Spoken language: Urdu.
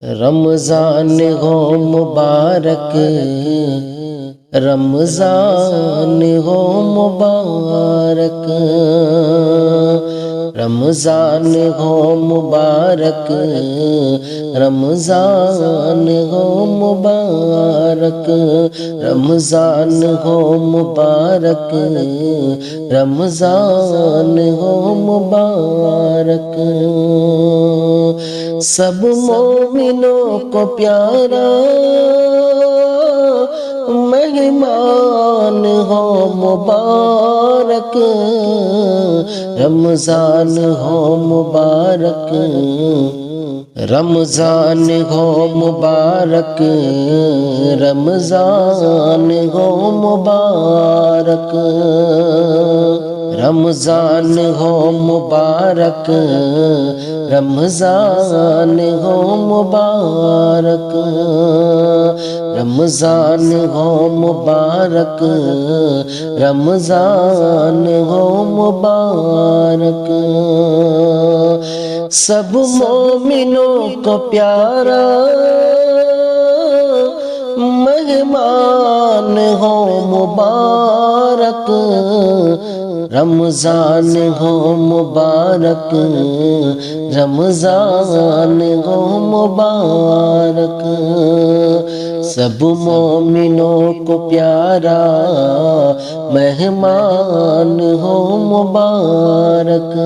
رمضان ہو مبارک، رمضان ہو مبارک، رمضان ہو مبارک، رمضان ہو مبارک، رمضان ہو مبارک، رمضان ہو مبارک۔ سب مومنوں کو پیارا مہمان ہو مبارک، رمضان ہو مبارک، رمضان ہو مبارک، رمضان ہو مبارک، رمضان ہو مبارک، رمضان ہو مبارک، رمضان ہو مبارک، رمضان ہو مبارک۔ سب مومنوں کو پیارا مہمان ہو مبارک، رمضان ہو مبارک، رمضان ہو مبارک۔ سب مومنوں کو پیارا مہمان ہو مبارک۔